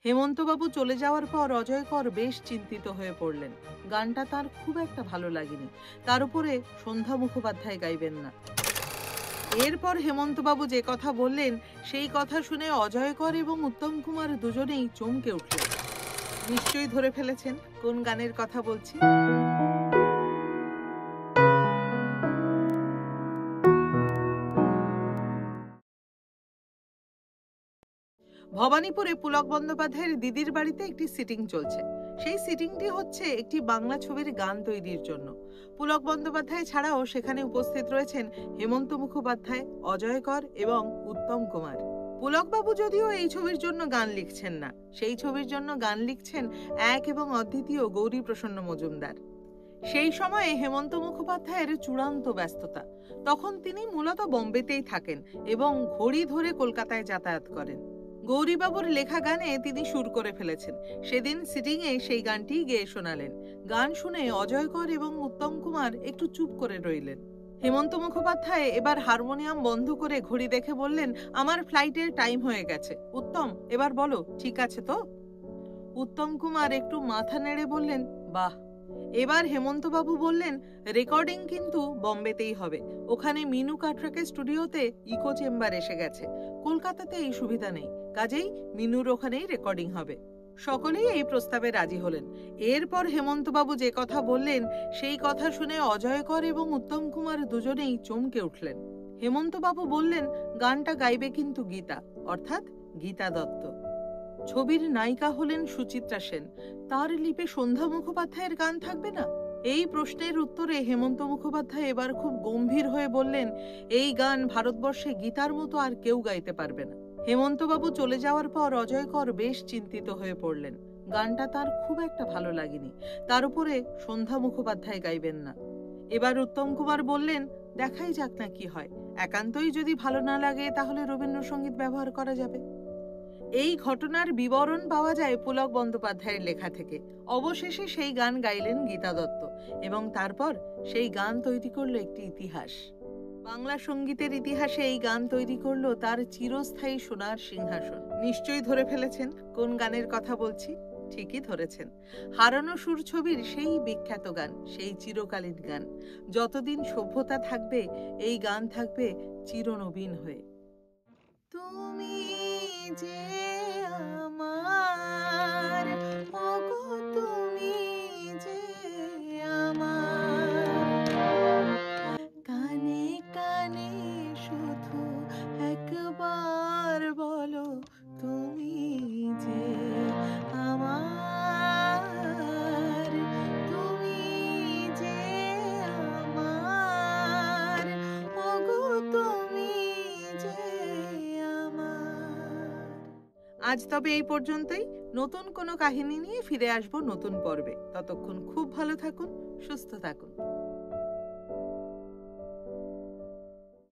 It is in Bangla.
হেমন্তবাবু চলে যাওয়ার পর অজয়কর বেশ চিন্তিত হয়ে পড়লেন। গানটা তার খুব একটা ভালো লাগেনি। তার উপরে সন্ধ্যা মুখোপাধ্যায় গাইবেন না। এরপর হেমন্তবাবু যে কথা বললেন সেই কথা শুনে অজয়কর এবং উত্তম কুমার দুজনেই চমকে উঠলেন। নিশ্চয়ই ধরে ফেলেছেন কোন গানের কথা বলছি। ভবানীপুরে পুলক বন্দ্যোপাধ্যায়ের দিদির বাড়িতে একটি সিটিং চলছে। সেই সিটিংটি হচ্ছে একটি বাংলা ছবির গান তৈরির জন্য। পুলক বন্দ্যোপাধ্যায় ছাড়াও সেখানে উপস্থিত রয়েছেন হেমন্ত মুখোপাধ্যায়, অজয়কর এবং উত্তম কুমার। পুলকবাবু যদিও এই ছবির জন্য গান লিখছেন না, সেই ছবির জন্য গান লিখছেন এক এবং অদ্বিতীয় গৌরী প্রসন্ন মজুমদার। সেই সময়ে হেমন্ত মুখোপাধ্যায়ের চূড়ান্ত ব্যস্ততা। তখন তিনি মূলত বোম্বেতেই থাকেন এবং ঘড়ি ধরে কলকাতায় যাতায়াত করেন। গৌরীবাবুর লেখা গানে তিনি সুর করে ফেলেছেন। সেদিন সিটিংয়ে সেই গানটি গেয়ে শোনালেন। গান শুনে অজয়কর এবং উত্তম কুমার একটু চুপ করে রইলেন। হেমন্ত মুখোপাধ্যায় এবার হারমোনিয়াম বন্ধ করে ঘড়ি দেখে বললেন, আমার ফ্লাইটের টাইম হয়ে গেছে। উত্তম, এবার বলো, ঠিক আছে তো? উত্তম কুমার একটু মাথা নেড়ে বললেন, বাহ। এবার হেমন্তবাবু বললেন, রেকর্ডিং কিন্তু বোম্বেতেই হবে। ওখানে মিনু কাটরাকের স্টুডিওতে ইকো চেম্বার এসে গেছে। কলকাতাতে এই সুবিধা নেই, কাজেই মিনুর ওখানেই রেকর্ডিং হবে। সকলেই এই প্রস্তাবে রাজি হলেন। এরপর হেমন্তবাবু যে কথা বললেন সেই কথা শুনে অজয়কর এবং উত্তম কুমার দুজনেই চমকে উঠলেন। হেমন্তবাবু বললেন, গানটা গাইবে কিন্তু গীতা, অর্থাৎ গীতা দত্ত। ছবির নায়িকা হলেন সুচিত্রা সেন। তার লিপে সন্ধ্যা মুখোপাধ্যায়ের গান থাকবে না? এই প্রশ্নের উত্তরে হেমন্ত মুখোপাধ্যায় এবার খুব গম্ভীর হয়ে বললেন, এই গান ভারতবর্ষে গীতার মতো আর কেউ গাইতে পারবে না। হেমন্তবাবু চলে যাওয়ার পর অজয়কর বেশ চিন্তিত হয়ে পড়লেন। গানটা তার খুব একটা ভালো লাগেনি। তার উপরে সন্ধ্যা মুখোপাধ্যায় গাইবেন না। এবার উত্তম কুমার বললেন, দেখাই যাক না কি হয়। একান্তই যদি ভালো না লাগে তাহলে রবীন্দ্রসঙ্গীত ব্যবহার করা যাবে। এই ঘটনার বিবরণ পাওয়া যায় পুলক বন্দ্যোপাধ্যায়ের লেখা থেকে। অবশেষে সেই গান গাইলেন গীতা দত্ত এবং তারপর সেই গান তৈরি করলো একটি ইতিহাস। বাংলা সঙ্গীতের ইতিহাসে এই গান তৈরি করলো তার চিরস্থায়ী সোনার সিংহাসন। নিশ্চয়ই ধরে ফেলেছেন কোন গানের কথা বলছি। ঠিকই ধরেছেন, হারানো সুর ছবির সেই বিখ্যাত গান, সেই চিরকালীন গান। যতদিন সভ্যতা থাকবে এই গান থাকবে চিরনবীন হয়ে। তুমি যে আমার, ওগো তুমি যে আমার, কানে কানে শুধু একবার বলো, তুমি যে আমার, তুমি যে আমার, ওগো তুমি যে আমার। আজ তবে এই পর্যন্তই। নতুন কোনো কাহিনী নিয়ে ফিরে আসবো নতুন পর্বে। ততক্ষণ খুব ভালো থাকুন, সুস্থ থাকুন।